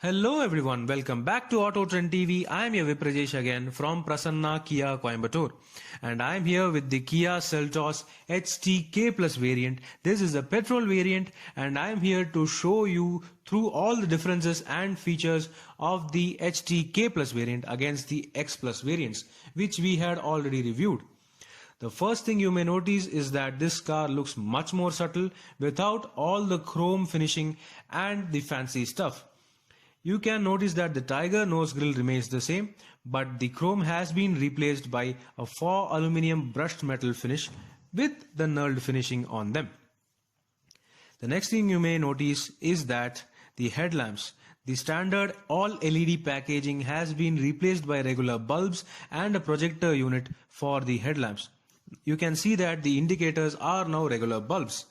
Hello everyone, welcome back to Auto Trend TV. I am your Viprajesh again from Prasanna Kia Coimbatore, and I am here with the Kia Seltos HTK Plus variant. This is a petrol variant, and I am here to show you through all the differences and features of the HTK Plus variant against the X Plus variants, which we had already reviewed. The first thing you may notice is that this car looks much more subtle without all the chrome finishing and the fancy stuff. You can notice that the Tiger nose grille remains the same, but the chrome has been replaced by a faux aluminium brushed metal finish with the knurled finishing on them. The next thing you may notice is that the headlamps, the standard all LED packaging has been replaced by regular bulbs and a projector unit for the headlamps. You can see that the indicators are now regular bulbs.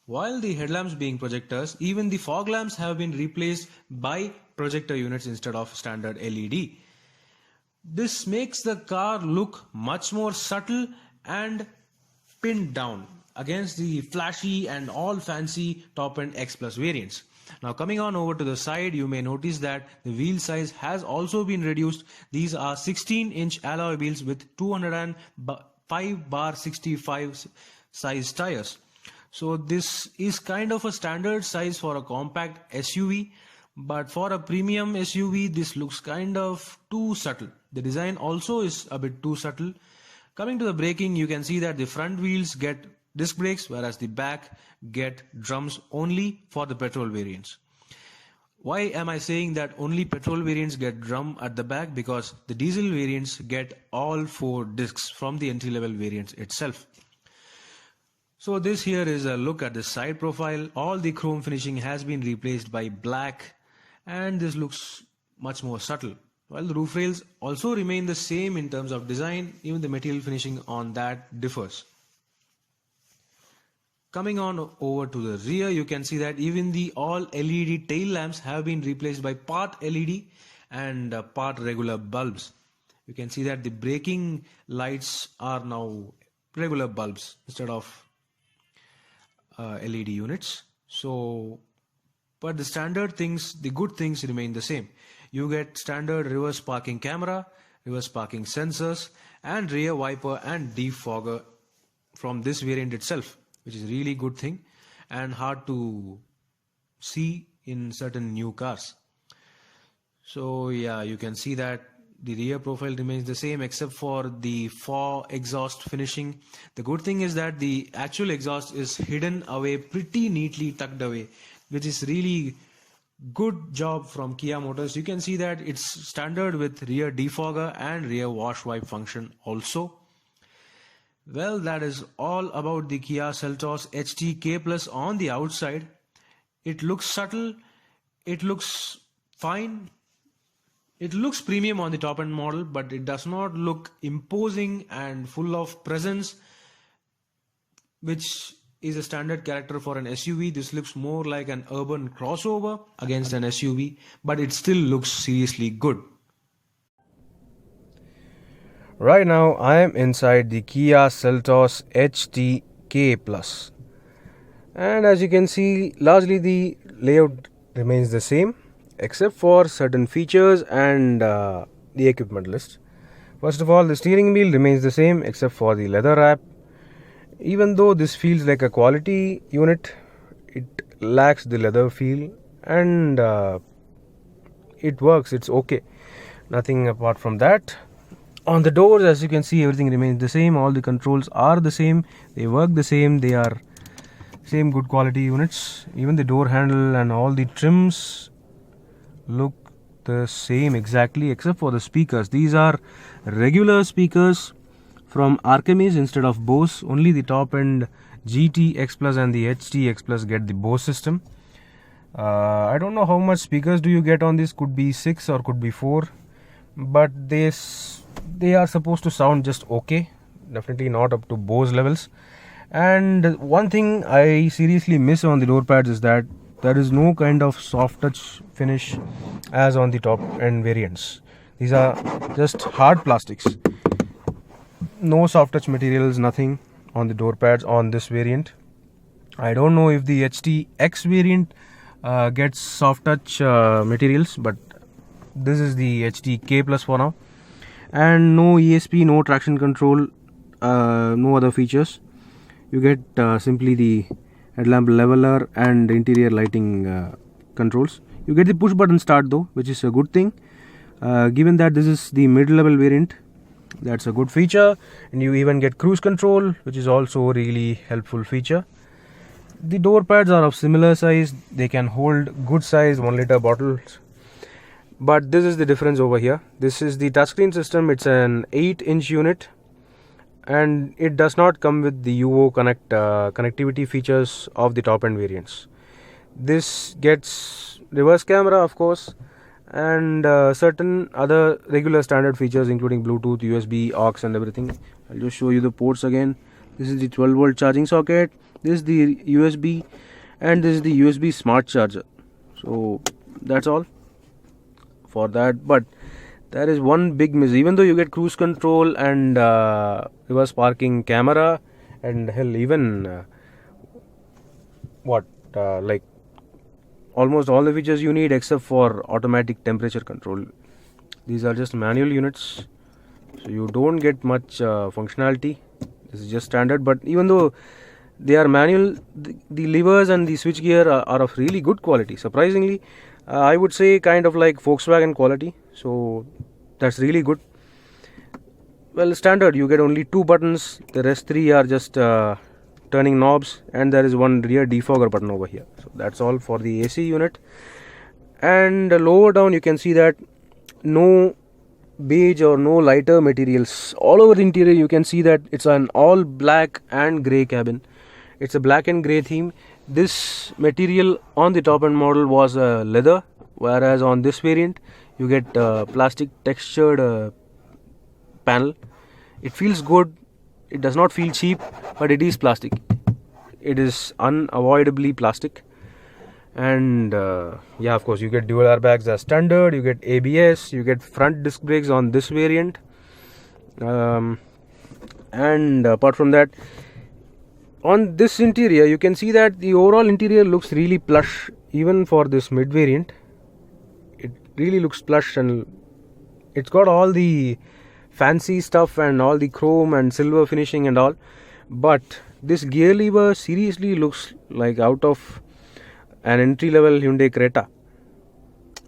While the headlamps being projectors, even the fog lamps have been replaced by projector units instead of standard LED. This makes the car look much more subtle and pinned down against the flashy and all fancy top-end X Plus variants. Now coming on over to the side, you may notice that the wheel size has also been reduced. These are 16-inch alloy wheels with 205/65 size tires. So this is kind of a standard size for a compact SUV, but for a premium SUV this looks kind of too subtle. The design also is a bit too subtle. Coming to the braking, you can see that the front wheels get disc brakes, whereas the back get drums only for the petrol variants. Why am I saying that only petrol variants get drum at the back? Because the diesel variants get all 4 discs from the entry-level variants itself. So this here is a look at the side profile. All the chrome finishing has been replaced by black, and this looks much more subtle. While the roof rails also remain the same in terms of design, even the material finishing on that differs. Coming on over to the rear, you can see that even the all LED tail lamps have been replaced by part LED and part regular bulbs. You can see that the braking lights are now regular bulbs instead of LED units. So, but the standard things, the good things remain the same. You get standard reverse parking camera, reverse parking sensors, and rear wiper and defogger from this variant itself, which is a really good thing and hard to see in certain new cars. So yeah, you can see that the rear profile remains the same except for the faux exhaust finishing. The good thing is that the actual exhaust is hidden away, pretty neatly tucked away, which is really good job from Kiamotors. You can see that it's standard with rear defogger and rear wash wipe function also. Well, that is all about the Kia Seltos HTK Plus on the outside. It looks subtle, it looks fine. It looks premium on the top end model, but it does not look imposing and full of presence, which is a standard character for an SUV. This looks more like an urban crossover against an SUV, but it still looks seriously good. Right now I am inside the Kia Seltos HTK Plus, and as you can see, largely the layout remains the same, except for certain features and the equipment list. First of all, the steering wheel remains the same except for the leather wrap. Even though this feels like a quality unit, it lacks the leather feel, and it works, it's okay. Nothing apart from that. On the doors, as you can see, everything remains the same. All the controls are the same, they work the same, they are same good quality units. Even the door handle and all the trims look the same exactly except for the speakers. These are regular speakers from Archimedes instead of Bose. Only the top end GT X Plus and the HT X Plus get the Bose system. I don't know how much speakers do you get on this, could be 6 or could be 4, but they are supposed to sound just okay, definitely not up to Bose levels. And one thing I seriously miss on the door pads is that there is no kind of soft touch finish as on the top end variants. These are just hard plastics, no soft touch materials, nothing. on the door pads on this variant. I don't know if the HTX variant gets soft touch materials, but this is the HTK plus for now. And no ESP, no traction control, no other features. You get simply the headlamp leveler and interior lighting controls. You get the push button start though, which is a good thing. Given that this is the mid-level variant, that's a good feature. And you even get cruise control, which is also a really helpful feature. The door pads are of similar size. They can hold good size 1 liter bottles. But this is the difference over here. This is the touchscreen system. It's an 8-inch unit, and it does not come with the UO connectivity features of the top end variants. This gets reverse camera, of course, and certain other regular standard features including Bluetooth, USB, aux and everything. I'll just show you the ports again. This is the 12 volt charging socket, this is the USB, and this is the USB smart charger. So that's all for that. But there is one big miss. Even though you get cruise control and reverse parking camera, and hell, even like almost all the features you need except for automatic temperature control. These are just manual units, so you don't get much functionality. This is just standard. But even though they are manual, the levers and the switch gear are of really good quality. Surprisingly, I would say kind of like Volkswagen quality. So that's really good. Well, standard, you get only 2 buttons. The rest 3 are just turning knobs, and there is one rear defogger button over here. So that's all for the AC unit. And lower down you can see that no beige or no lighter materials. All over the interior you can see that it's an all black and grey cabin. It's a black and grey theme. This material on the top end model was leather, whereas on this variant you get plastic textured panel. It feels good. It does not feel cheap, but it is plastic. It is unavoidably plastic. And yeah, of course you get dual airbags as standard. You get ABS. You get front disc brakes on this variant. And apart from that, on this interior you can see that the overall interior looks really plush. Even for this mid variant, it really looks plush, and it's got all the fancy stuff and all the chrome and silver finishing and all. But this gear lever seriously looks like out of an entry level Hyundai Creta.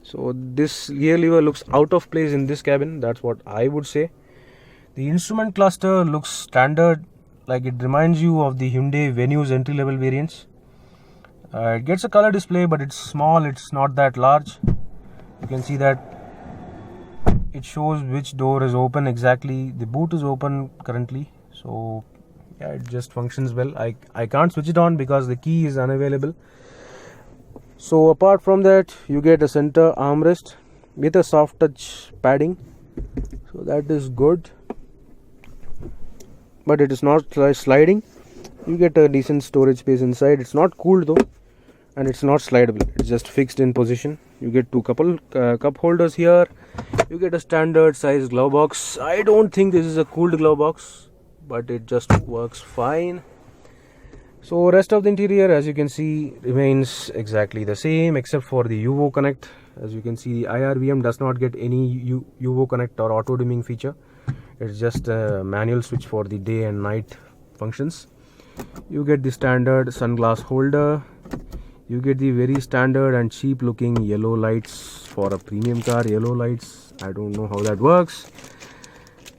So this gear lever looks out of place in this cabin. That's what I would say. The instrument cluster looks standard, like it reminds you of the Hyundai Venue's entry level variants. It gets a color display, but it's small, it's not that large. You can see that it shows which door is open exactly. The boot is open currently, so yeah, it just functions well. I can't switch it on because the key is unavailable. So apart from that, you get a center armrest with a soft touch padding, so that is good, but it is not sliding. You get a decent storage space inside. It's not cooled though, and it's not slidable. It's just fixed in position. You get 2 cup holders here. You get a standard size glove box. I don't think this is a cooled glove box, but it just works fine. So rest of the interior, as you can see, remains exactly the same except for the UO connect. As you can see, the IRVM does not get any UO connect or auto dimming feature. It's just a manual switch for the day and night functions. You get the standard sunglass holder. You get the very standard and cheap looking yellow lights for a premium car. Yellow lights, I don't know how that works.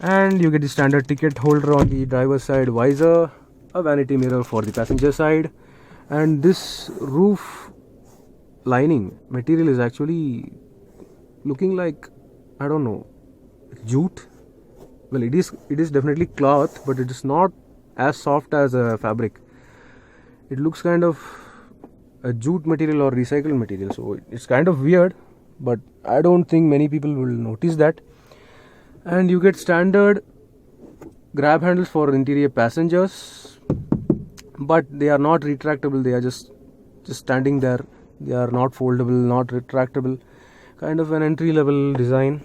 And you get the standard ticket holder on the driver's side visor, a vanity mirror for the passenger side, and this roof lining material is actually looking like, I don't know, jute. Well, it is definitely cloth, but it is not as soft as a fabric. It looks kind of a jute material or recycled material, so it's kind of weird, but I don't think many people will notice that. And you get standard grab handles for interior passengers, but they are not retractable. They are just standing there. They are not foldable, not retractable, kind of an entry level design.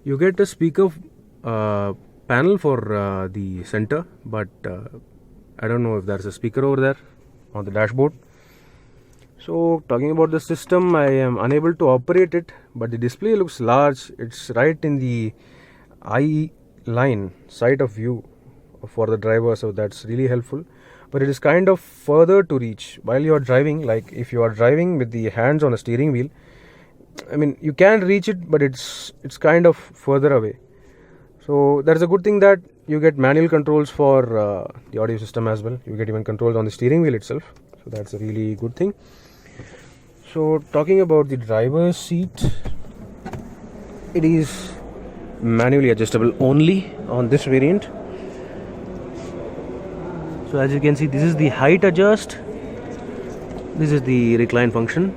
You get a speaker panel for the center, but I don't know if there's a speaker over there on the dashboard. So talking about the system, I am unable to operate it, but the display looks large. It's right in the eye line side of view for the driver, so that's really helpful. But it is kind of further to reach while you are driving. Like if you are driving with the hands on the steering wheel, I mean you can reach it, but it's kind of further away. So that's a good thing that you get manual controls for the audio system as well. You get even controls on the steering wheel itself, so that's a really good thing. So talking about the driver's seat, it is manually adjustable only on this variant. So as you can see, this is the height adjust, this is the recline function,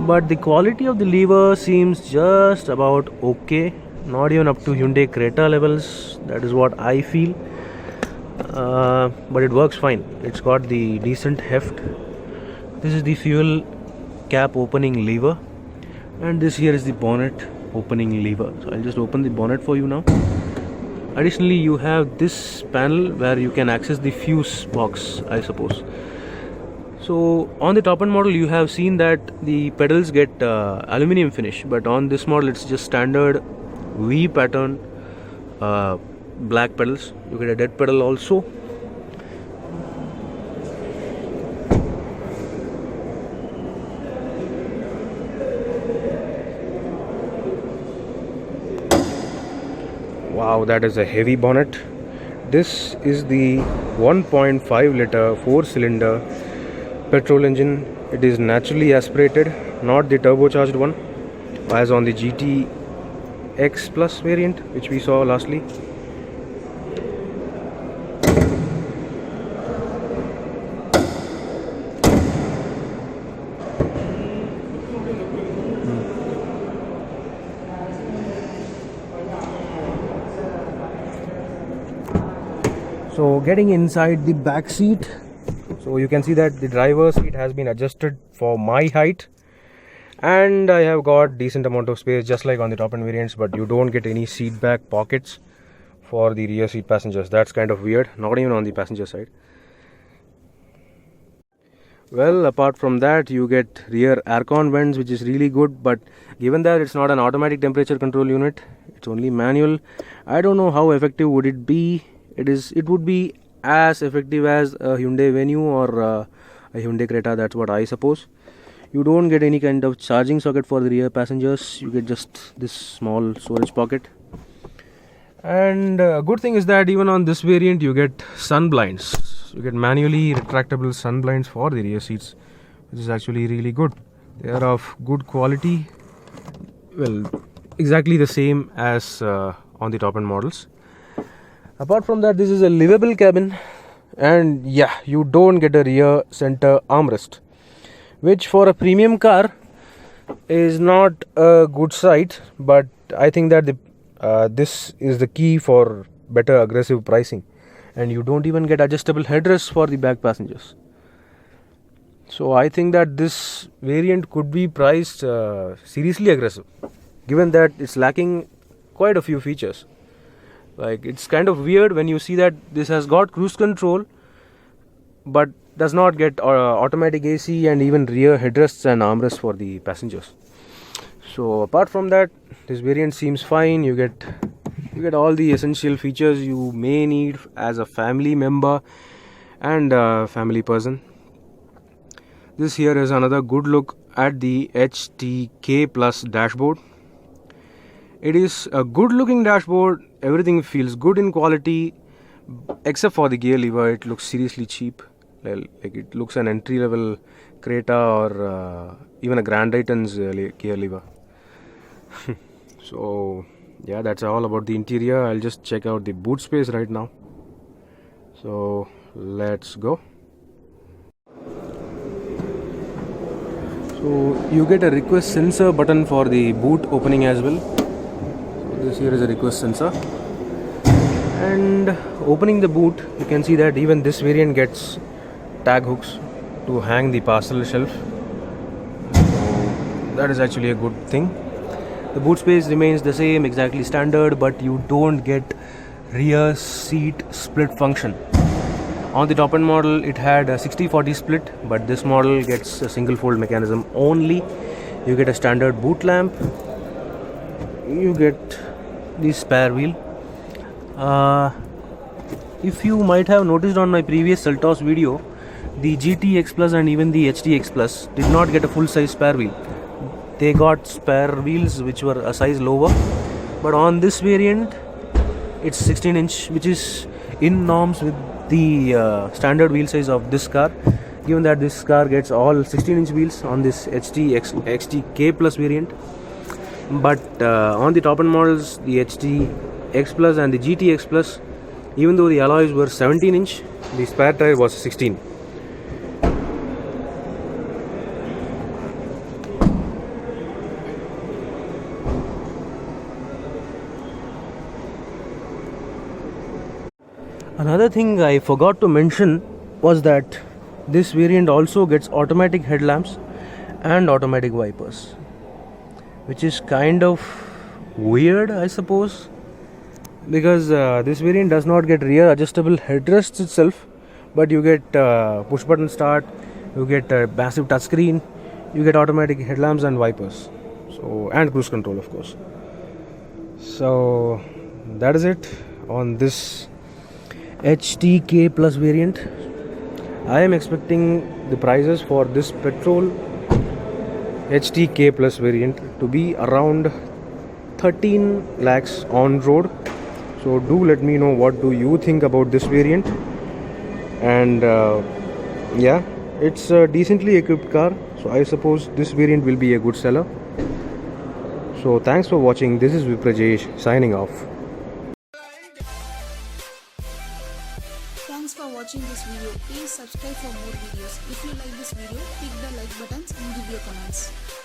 but the quality of the lever seems just about okay, not even up to Hyundai Creta levels, that is what I feel, but it works fine. It's got the decent heft. This is the fuel cap opening lever, and this here is the bonnet opening lever. So I'll just open the bonnet for you now. Additionally, you have this panel where you can access the fuse box, I suppose. So on the top end model, you have seen that the pedals get aluminium finish, but on this model it's just standard V pattern black pedals. You get a dead pedal also. Wow, that is a heavy bonnet. This is the 1.5 liter 4-cylinder petrol engine. It is naturally aspirated, not the turbocharged one as on the GT X Plus variant which we saw lastly. So getting inside the back seat, so you can see that the driver's seat has been adjusted for my height, and I have got decent amount of space just like on the top end variants, but you don't get any seat back pockets for the rear seat passengers. That's kind of weird, not even on the passenger side. Well, apart from that, you get rear aircon vents, which is really good, but given that it's not an automatic temperature control unit, it's only manual, I don't know how effective would it be. It would be as effective as a Hyundai Venue or a Hyundai Creta, that's what I suppose. You don't get any kind of charging socket for the rear passengers, you get just this small storage pocket. And a good thing is that even on this variant you get sun blinds. You get manually retractable sun blinds for the rear seats, which is actually really good. They are of good quality, well, exactly the same as on the top end models. Apart from that, this is a livable cabin, and yeah, you don't get a rear center armrest, which for a premium car is not a good sight, but I think that this is the key for better aggressive pricing, and you don't even get adjustable headrests for the back passengers. So I think that this variant could be priced seriously aggressive, given that it's lacking quite a few features. Like, it's kind of weird when you see that this has got cruise control but does not get automatic AC and even rear headrests and armrests for the passengers. So apart from that, this variant seems fine. You get all the essential features you may need as a family member and a family person. This here is another good look at the HTK Plus dashboard. It is a good looking dashboard. Everything feels good in quality except for the gear lever. It looks seriously cheap. Like it looks an entry level Creta or even a Grand Titan's gear lever. So yeah, that's all about the interior. I'll just check out the boot space right now. So let's go. So you get a request sensor button for the boot opening as well. This here is a request sensor, and opening the boot, you can see that even this variant gets tag hooks to hang the parcel shelf. So that is actually a good thing. The boot space remains the same, exactly standard, but you don't get rear seat split function. On the top end model it had a 60-40 split, but this model gets a single fold mechanism only. You get a standard boot lamp, you get the spare wheel. If you might have noticed on my previous Seltos video, the GT X Plus and even the HT X Plus did not get a full size spare wheel. They got spare wheels which were a size lower, but on this variant it's 16 inch, which is in norms with the standard wheel size of this car, given that this car gets all 16 inch wheels on this HTK Plus variant. But on the top end models, the HT X Plus and the GT X Plus, even though the alloys were 17 inch, the spare tire was 16. Another thing I forgot to mention was that this variant also gets automatic headlamps and automatic wipers, which is kind of weird, I suppose, because this variant does not get rear adjustable headrests itself, but you get push button start, you get a massive touchscreen, you get automatic headlamps and wipers, so, and cruise control of course. So that is it on this HTK Plus variant. I am expecting the prices for this petrol HTK Plus variant to be around 13 lakhs on road. So do let me know what do you think about this variant. And yeah, it's a decently equipped car, so I suppose this variant will be a good seller. So thanks for watching. This is Viprajesh signing off. Thanks for watching this video. Please subscribe for more videos. If you like this video, click the like buttons and give your comments.